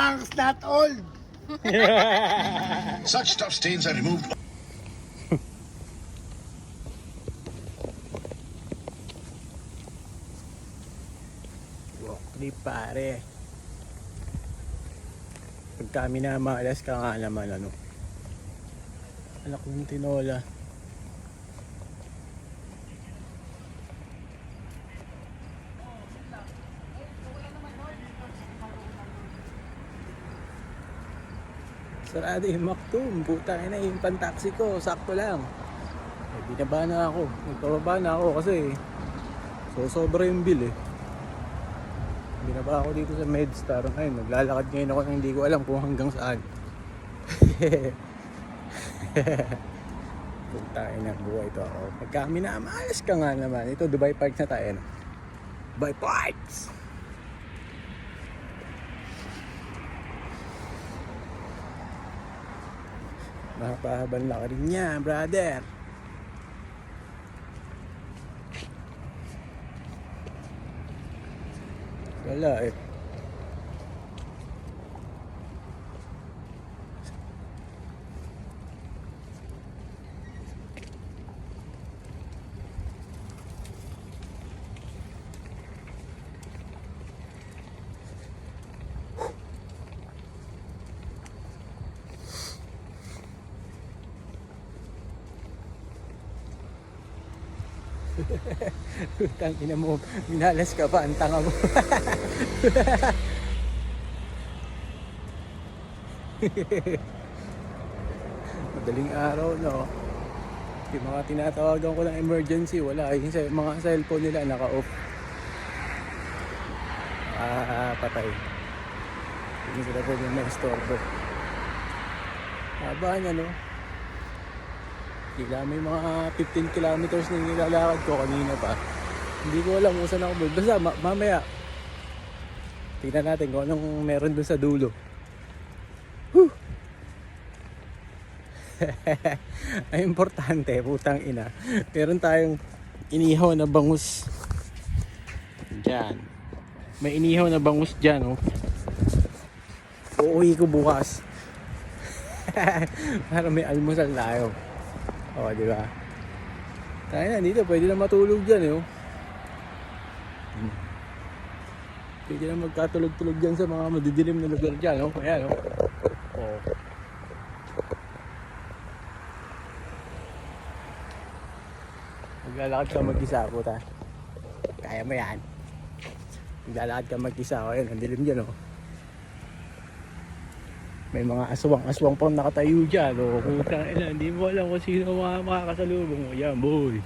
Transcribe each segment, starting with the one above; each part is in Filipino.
Tanks not old. Such tough stains are removed. Di pare. Pag kami na maalas ka nga naman ano. Anak ng tinola. Sarado yung Maktum. Puta na yung pantaksi ko. Sakto lang. Eh, binaba na ako. Nagpababa na ako kasi sobra yung bill eh. Binaba ako dito sa Medstar. Ngayon, naglalakad ngayon ako nang hindi ko alam kung hanggang saan. Puntain na buhay ito ako. Pag kami na, maalas ka nga naman. Ito, Dubai Parks na tayo. No? Dubai Parks! Mapahabang laki rin niya, brother. Wala eh. Utang ina mo, minalas ka pa, ang tanga mo. Madaling araw, no? Yung mga tinatawagan ko ng emergency, wala. Yung mga cellphone nila naka-off. Patay. Hindi sila pwede ma-istorbo. Haba niya, no? Kila may mga 15 kilometers na nilalakad ko kanina pa. Hindi ko alam kung saan ako doon. Basta mamaya tingnan natin kung anong meron doon sa dulo. Whew! Ay importante, putang ina. Meron tayong inihaw na bangus. Diyan. May inihaw na bangus dyan, oh. Uuwi ko bukas. Para may almusal tayo. O, di ba? Tayo na dito, pwede na matulog dyan, eh. Oh. Pwede na magkatulog-tulog dyan sa mga madidilim na lugar dyan, oh. Ayan, oh. Oh. Maglalakad ka mag-isa, puta. Kaya mo yan. Maglalakad ka mag-isa, oh. Ayan, ang dilim dyan, oh. May mga aswang-aswang pang nakatayo dyan, oh. Putang ina, hindi mo alam kung sino mga makakasalubong mo. Yan, boy.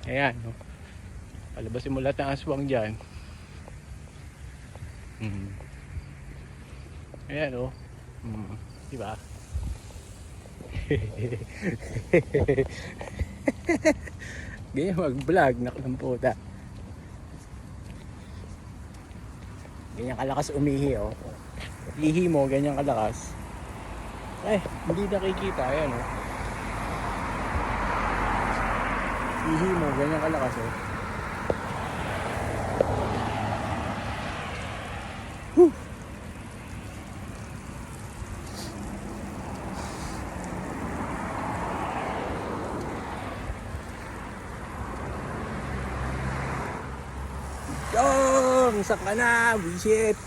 Ayan, oh. Palabasin mo lahat ng aswang dyan. Ayan, oh. Diba? Ganyan mag-vlog, naklang puta. Ganyan kalakas umihi, oh. Ihi mo, ganyan kalakas. Eh, hindi nakikita. Ayan, oh. Ihi mo, ganyan kalakas, oh. Whew! Dong! Saan ka na? Buisit!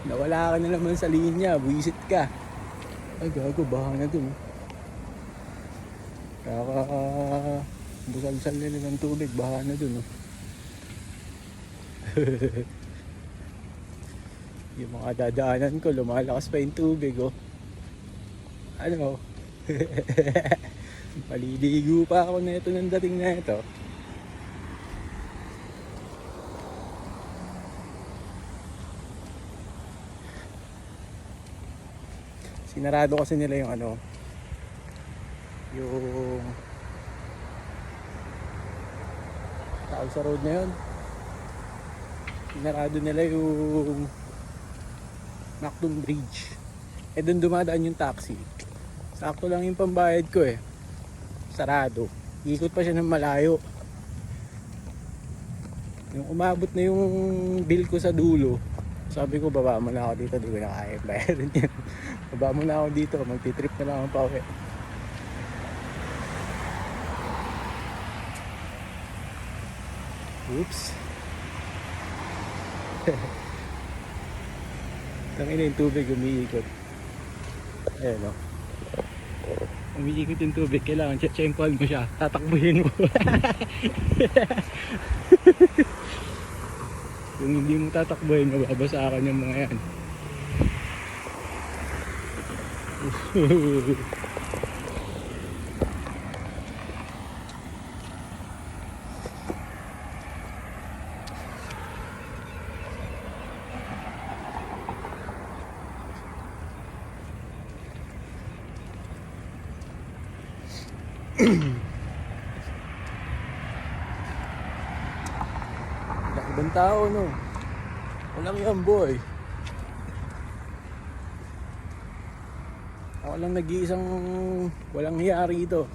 Nawala ka na naman sa linya. Buisit ka. Ay, gago. Baha na dun. Busal-busal nila ng tubig. Baha na dun. Yung mga dadaanan ko, lumalakas pa yung tubig. Oh. Ano? Paliligo pa ako na ito ng dating na ito. Sinarado kasi nila yung ano, yung tawag sa road na yun. Sinarado nila yung Maktum Bridge. Eh doon dumadaan yung taxi. Sakto lang yung pambayad ko eh. Sarado. Ikot pa siya ng malayo. Yung umabot na yung bill ko sa dulo, sabi ko baba mo na ako dito, di ko na kaya bayaran yan. Baba mo na ako dito, magti-trip na lang ako pa uwi. Oops. Tangina yung tubig, umiikot. Ayan o. Umiikot yung tubig, kailangan check-checkpoint mo siya, tatakbuhin mo. Kung hindi mo tatakbuhin, mababasaan yung mga yan. Ibang tao, no? Walang yan, boy. Ako lang nag-iisang walang hiya rito.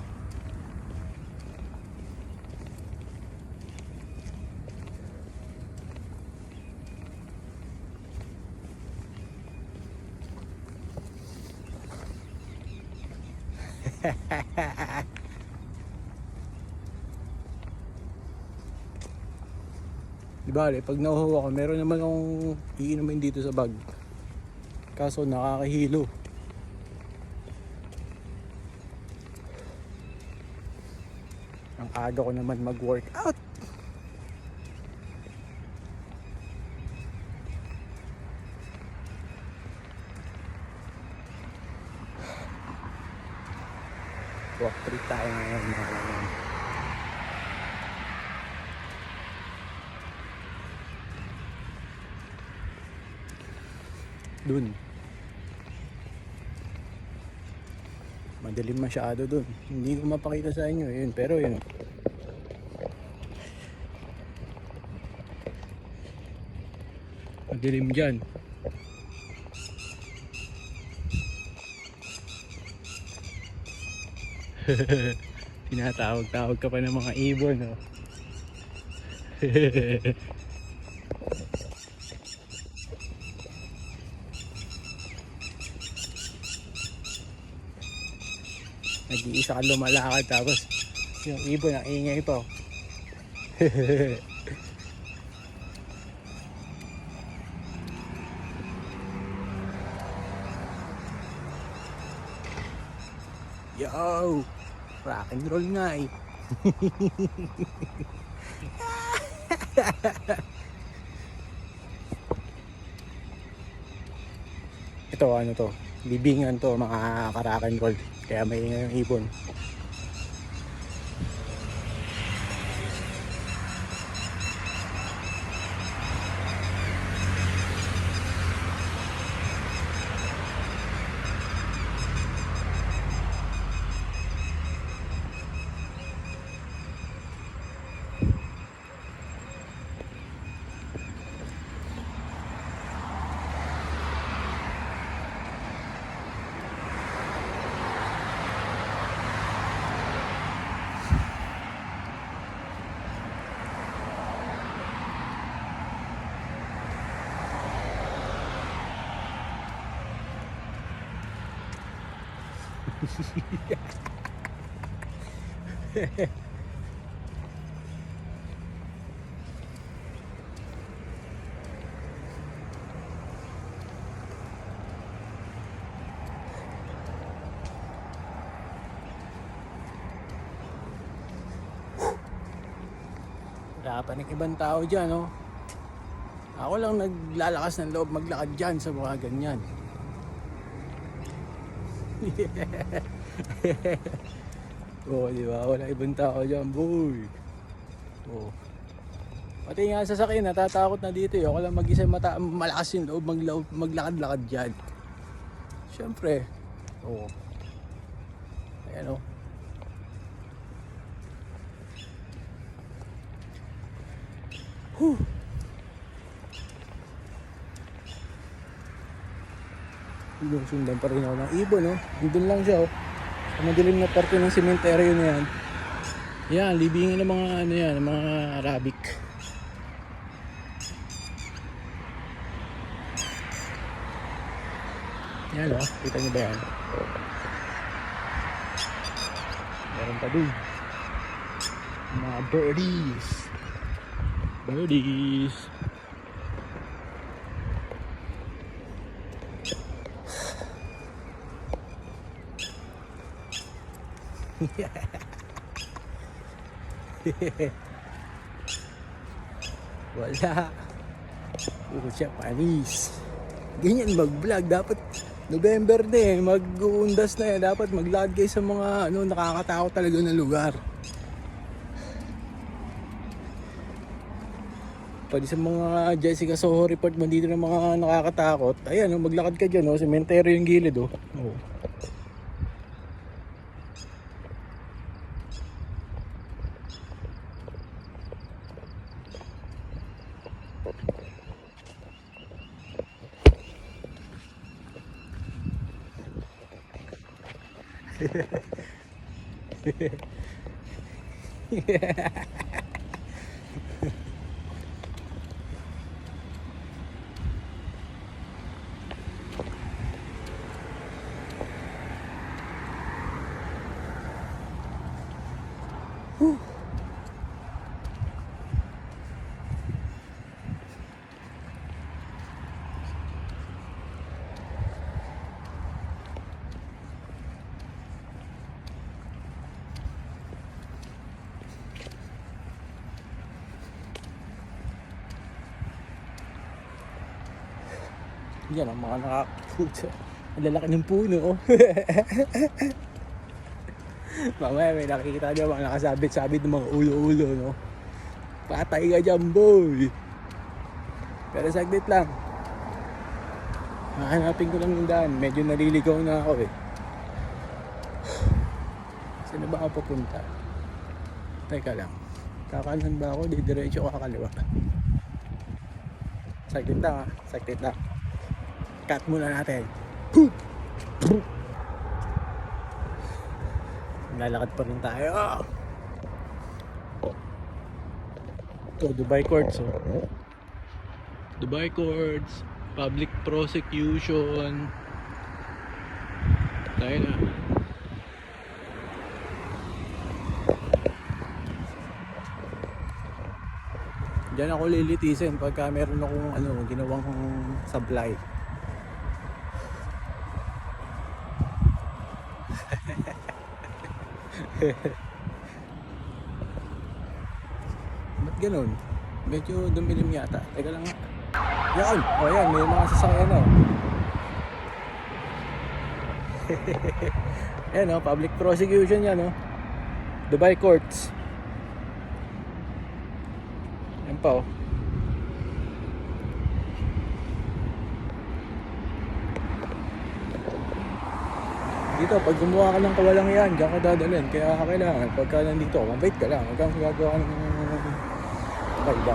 Di bale, pag nahuhuwa ko, meron naman akong iinumin dito sa bag. Kaso nakakahilo. Ang aga ko naman mag-workout. Walk trip tayo ngayon, mga kaibigan. Dun. Madilim masyado dun. Hindi ko mapakita sa inyo yun, pero yun. Madilim dyan. Tinatawag-tawag ka pa ng mga ibon, no? Nag-iisa ka lumalakad tapos yung ibon ang ingay pa. Yo! Rock and roll nga eh. Ito ano to, libingan to mga ka-rock and roll. Kaya may ingay yung ibon. Wala pa ng ibang tao dyan, no? Ako lang naglalakas ng loob maglakad dyan sa mga ganyan. Oh, di ba? Wala ibang tao dyan, boy. Oh. Pati nga sa sakyan, natatakot na dito. Ako lang mag-isa malakas yung loob maglakad-lakad dyan. Siyempre. Oh. Ayan, oh. Whew. Yung sundan pa rin ako ng ibon, no? Doon lang siya, oh. Sa madilim na parte ng sementeryo na yan. Yan, libingin ng mga ano yan, mga Arabic. Yan o, kita niyo ba yan? Meron pa dun. Mga birdies. Birdies. Wala. Puro siya panis. Ganyan mag-vlog. Dapat November na eh. Mag-uundas na eh. Dapat maglakad kayo sa mga nakakatakot talaga na lugar. Pwede sa mga Jessica Soho report mo dito ng mga nakakatakot. Ayan, maglakad ka dyan. Sementeryo yung gilid. Oh. Yan ang mga nakakaputo. Ang lalaki ng puno. Mamaya may nakikita niyo mga nakasabit-sabit ng mga ulo-ulo, no? Patay ka dyan, boy! Pero saglit lang. Hahanapin ko lang yung daan. Medyo naliligaw na ako eh. Saan na ba ako papunta? Teka lang. Kakanan ba ako? Didiretso ko kakaliwa. Saglit lang ha. Saglit lang. Cut muna natin. Lalakad pa rin tayo. Ito, Dubai Courts. Dubai Courts. Public prosecution. Tayo na. Diyan ako lilitisin pagka meron akong ginawang supply. Ba't ganun? Medyo dumilim yata. Teka lang nga. Yan! O yan, may mga sasakyan o. Yan o, public prosecution yan o. Dubai Courts. Yan pa o. Dito, pag gumawa ka ng kawalang yan, diyan ka dadalhin. Kaya kailangan, pagka nandito, mabait ka lang. Huwag kang gagawa ng iba.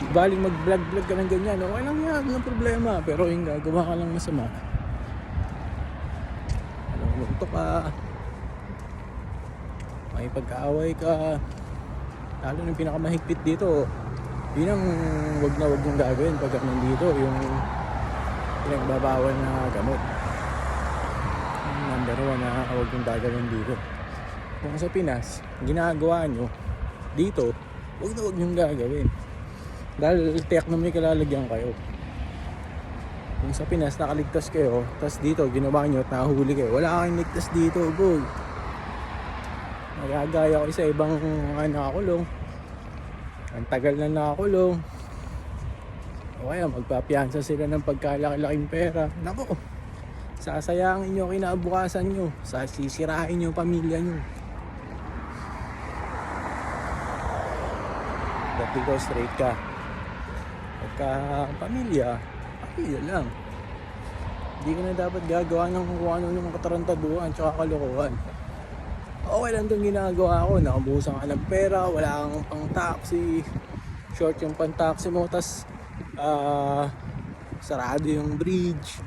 Baling mag-vlog-vlog ka ng ganyan, okay lang yan, walang problema. Pero yung gagawa ka lang masama. Lunto ka. May pagkaaway ka. Lalo yung pinakamahigpit dito, yun ang wag yung gagawin pagka nandito. Yung pinagbabawal na gamot. Number 1 na huwag yung gagawin dito. Kung sa Pinas, ginagawa nyo dito, huwag yung gagawin. Dahil tiyak na may kalalagyan kayo. Kung sa Pinas nakaligtas kayo, tapos dito ginawa nyo at nahuli kayo, wala kang ligtas dito, boy. Nagagaya ko sa ibang nakakulong. Ang tagal na nakakulong. O kaya magpapiyansa sila ng pagkalaki-laking pera. Nako, sasayangin nyo kinabukasan nyo, sisirain nyo pamilya nyo. But dito straight ka. Pagka pamilya lang. Hindi ka na dapat gagawa ng kung ano ng katarantaduhan tsaka kalokohan. Okay lang itong ginagawa ko. Nakabuhusan ka ng pera, wala kang pang taxi, short yung pang taxi mo, tas sarado yung bridge,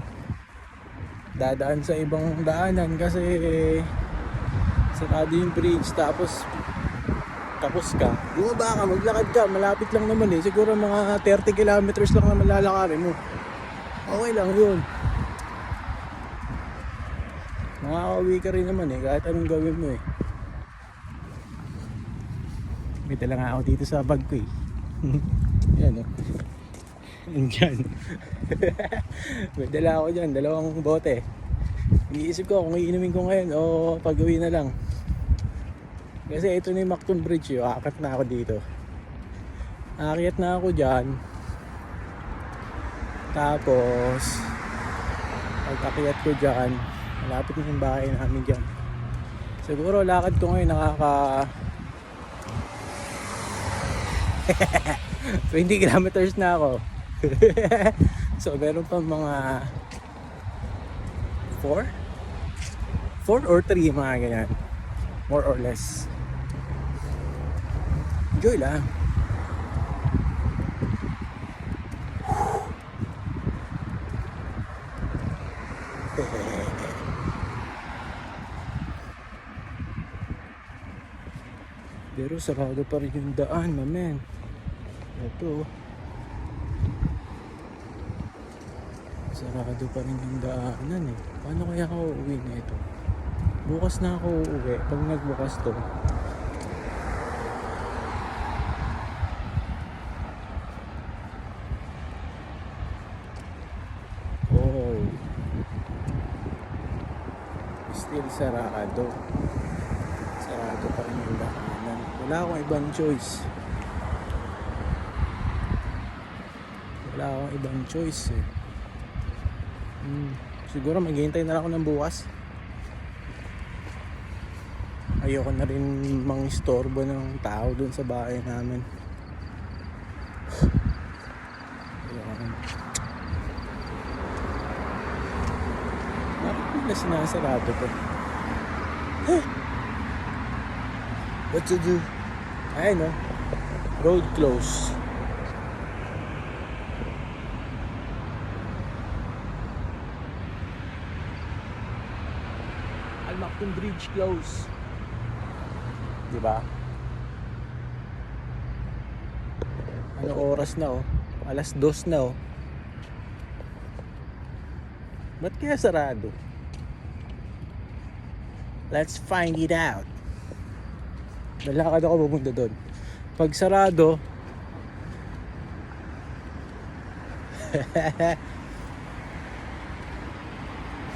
dadaan sa ibang daanan kasi sarado yung bridge, tapos ka, bumaba ka, maglakad ka, malapit lang naman eh, siguro mga 30 kilometers lang naman lalakarin mo, okay lang yun. makakauwi ka rin naman eh, kahit anong gawin mo eh. May dala nga ako dito sa bag ko eh. Yan o. Andyan. May dala ako dyan, 2 bote. Iniisip ko kung iinumin ko ngayon o pag-uwi na lang. Kasi ito na yung Macton Bridge, aakyat na ako dito. Aakyat na ako dyan. Tapos pag-akyat ko dyan, malapit na yung bahay namin dyan. Siguro lakad ko ngayon nakaka 20 kilometers na ako. So meron pa mga 4 or 3 mga ganyan, more or less. Enjoy lang. Pero sarado pa rin yung daan, mamen. Ito. Sarado pa rin yung daanan eh. Paano kaya ako uuwi na ito? Bukas na ako uuwi. Pag nagbukas to. Oh. Still sarado. Sarado pa rin yung daanan. Wala akong ibang choice. Wala akong ibang choice eh. Siguro maghihintay na lang ako ng bukas. Ayoko na rin mangistorbo ng tao dun sa bahay namin. Ayoko. Bakit nila sinasarado to? What to do? Ay no, road close. Macton Bridge close. Diba? Ano oras na oh? 2:00 na oh. Ba't kaya sarado? Let's find it out. Lalakad ako pupunta doon. Pag sarado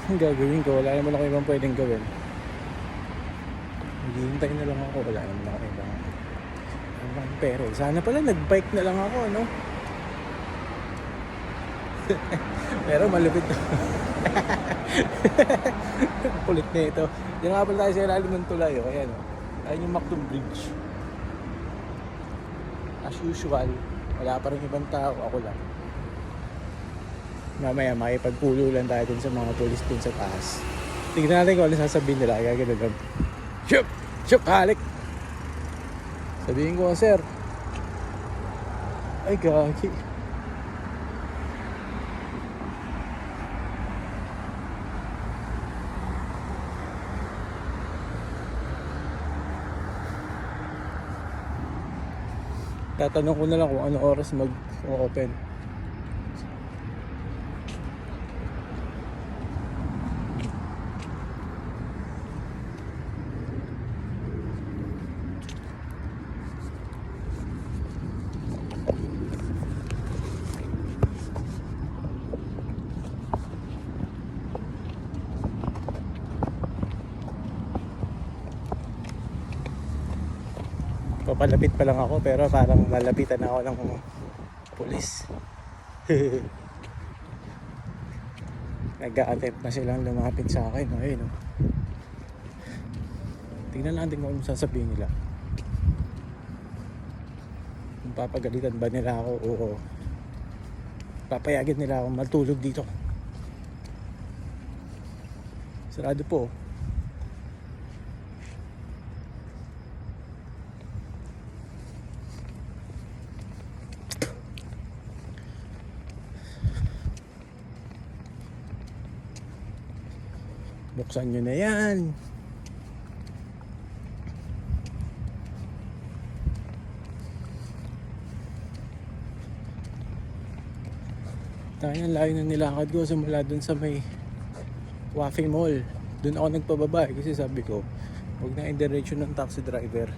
ang gagawin ko, wala naman ako ibang pwedeng gawin. Maghihintay na lang ako, wala naman ako ibang pero sana pala nagbike na lang ako, no? Pero malupit na. Kulit na ito. Diyan nga pala tayo sa ilalim ng tulay, oh. Ayan, oh. Ayan yung Macton Bridge. As usual, wala pa rin ibang tao, ako lang. Mamaya makipagpulo lang tayo dun sa mga polis dun sa taas. Tignan natin kung ano sasabihin nila. Kaya gano'n lang. Shup! Shup! Halik! Sabihin ko, sir. Ay, gagi. Tatanong ko na lang kung ano oras mag-open. Papalapit pa lang ako pero parang malapitan ako ng pulis. Nag-a-attempt na silang lumapit sa akin. Ayun, oh. Tingnan natin kung ano sasabihin nila. Kung papagalitan ba nila ako o papayagin nila akong matulog dito. Sarado po. Buksan nyo na yan. Tayo ang layo na nilakad ko simula dun sa may Wafi Mall. Doon ako nagpababa kasi sabi ko, huwag na indiretso ng taxi driver.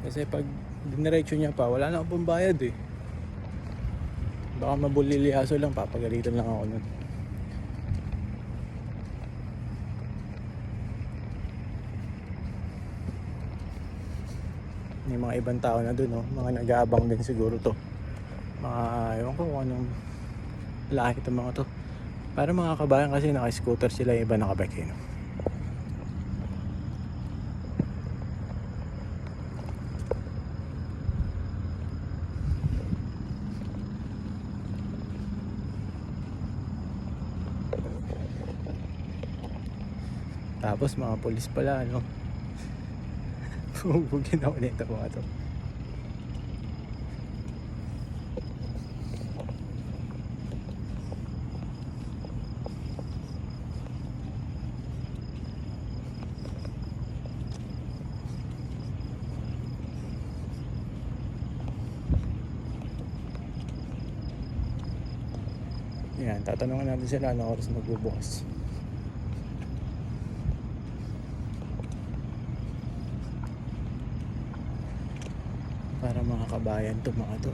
Kasi pag diniretso niya pa, wala na akong pambayad eh. Baka mabuliliaso lang, papagalitan lang ako nun. May mga ibang tao na dun, oh. Mga nag-aabang din siguro to. Mga, ewan ko kung anong lahi itong mga to. Para mga kabayan kasi naka-scooter sila, yung iba nakabike, no? Tapos mga polis pala, no? Bubugin ako nito mga to. Yan, tatanungin natin sila ano oras magbubukas. Para mga kabayan to mga to.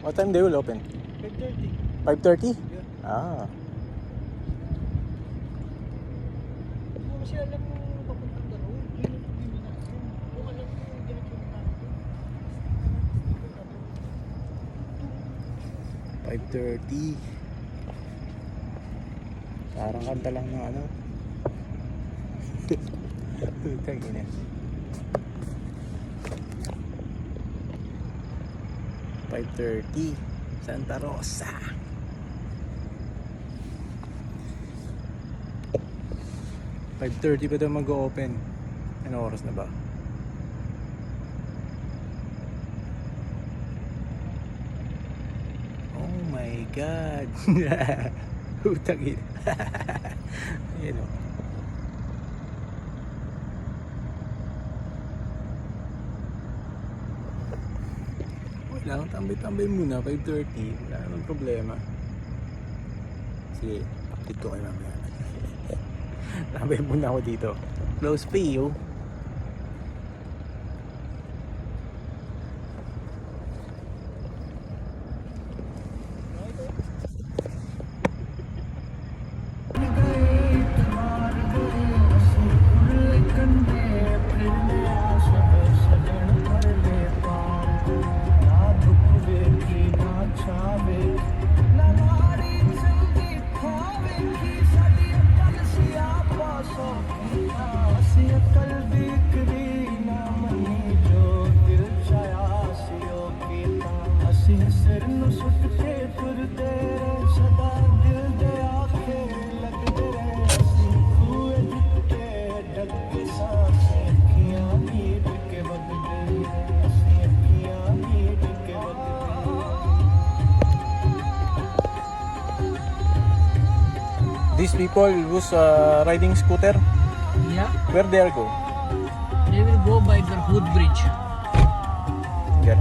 What time they will open? 5:30. 5:30? Yeah. Ah. Hindi mo kasi alam mo papuntang gano'n. Hindi mo na alam. Kung alam mo, diretso na natin. 5:30. Parang kanta lang ng ano. Kagina. $5:30 Santa Rosa. $5:30 pa daw mag-open. Ano oras na ba? Oh my God. Utang ina. Ayan o. Wala, tambay-tambay muna, 5:30. Wala namang problema. Sige, update ko kayo mamaya. Tambay muna ako dito. Close pay, oh. These people who's riding scooter, Yeah, where they are go? they will go by the Hood Bridge. Get.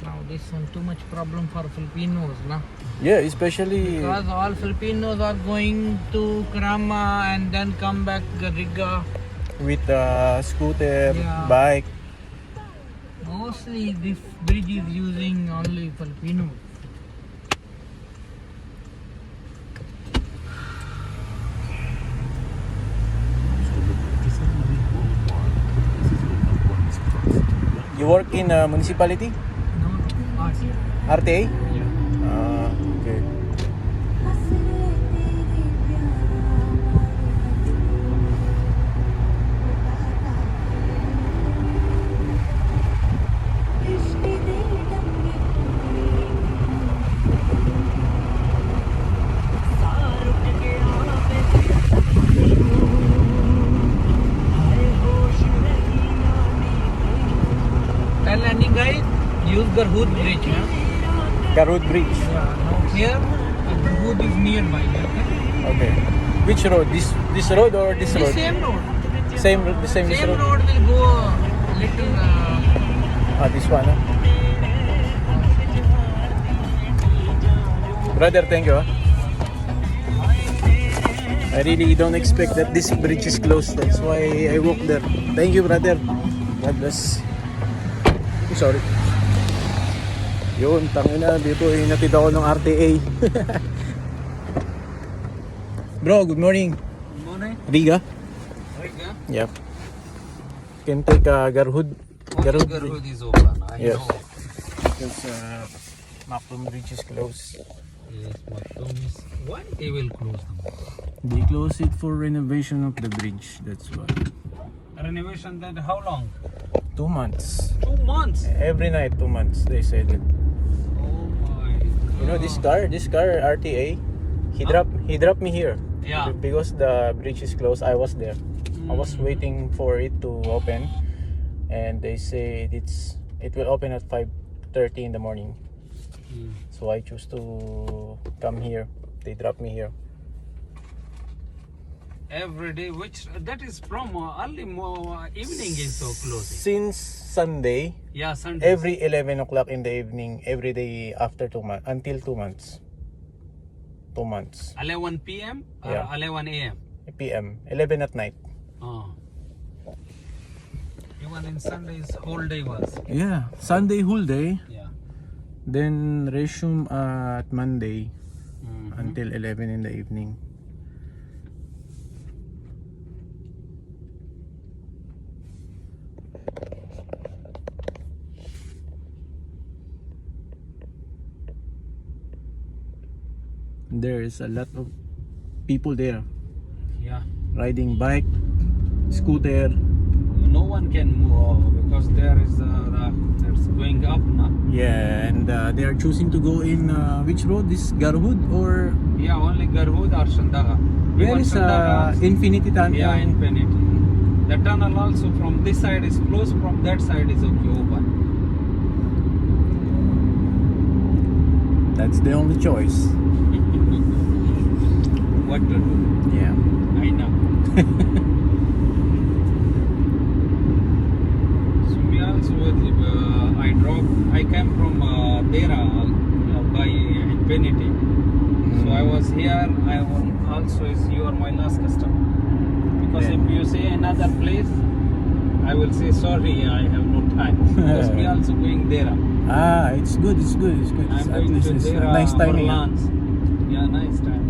Now this is too much problem for Filipinos, na? Yeah, especially Because all Filipinos are going to Krama and then come back Riga. with scooter, Yeah. bike. Mostly this bridge is using only Filipinos. You work in a municipality? No, art. RTA? Yeah. Ah, okay. Well, landing guys, use Garhud Bridge. Huh? Garhud Bridge. Yeah. Now here, Garhud is nearby. Okay? Okay. Which road? This road or this The road? same road. Same this Same road? road will go little. This one. Brother, thank you. I really don't expect that this bridge is closed. That's why I walk there. Thank you, brother. God bless. Oh, sorry. Yun, tangina. Dito inatid ako ng RTA. Bro, good morning. Good morning. Riga? Riga? Yep. Can take Garhud. Garhud. Garhud is open. I Yes. know. Because Maktum Bridge is closed. Yes, Maktoum is. Why they will close them? They close it for renovation of the bridge. That's why. Renovation that how long? 2 months. 2 months. Every night 2 months. They said it. Oh my. You know this car RTA. He dropped me here. Yeah. Because the bridge is closed. I was there. I was waiting for it to open, and they say it will open at 5:30 in the morning. So I choose to come here. They dropped me here. Every day, which that is from early evening is so closing. Since Sunday, Yeah, Sunday. every 11 o'clock in the evening, every day after 2 months, until 2 months. 2 months. 11 p.m. or Yeah. 11 a.m. PM, 11 at night. Oh. Even in Sundays, whole day was. Yeah, Sunday whole day. Yeah. Then resume at Monday Mhm. until 11 in the evening. There is a lot of people there Yeah. riding bike, scooter. No one can move because there is it's going up now. Yeah, and they are choosing to go in which road? This Garhud or Yeah, only Garhud or Shandaga. where Even is Shandaga, Infinity Tunnel? yeah, Infinity. The tunnel also from this side is closed, from that side is okay, open. That's the only choice. What to do? Yeah. I know. So me also, I came from Dera by Infinity. So I was here. I also is you are my last customer. Because Yeah. if you say another place, I will say sorry. I have no time. Because me also going Dera. It's good. It's good. It's good. I'm At going least to it's a Dera. nice timing. Orleans. Yeah, nice timing.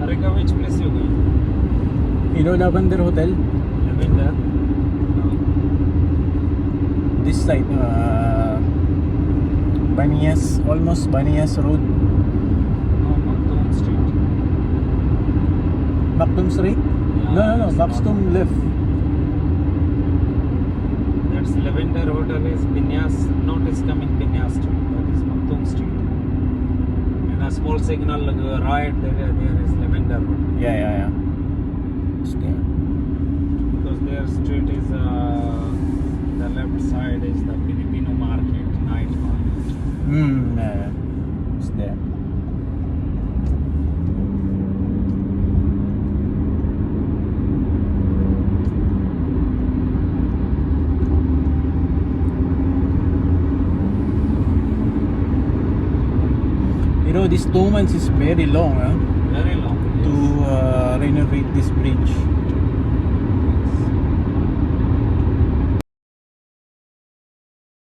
Arika, which place you going? You know Lavender Hotel? Lavender. This side, Banias, almost Banias Road. No, Maktoum Street. Maktum Street? No. it's Maktum left. That's Lavender Hotel is Binyas. Notice coming Binyas Street. That is Maktoum Street. And a small signal right there is Lavender Hotel. Yeah. It's there. Because their street is the left side is the Filipino market, night market. Yeah. It's there. You know, this 2 months is very long, Very long. to renovate this bridge.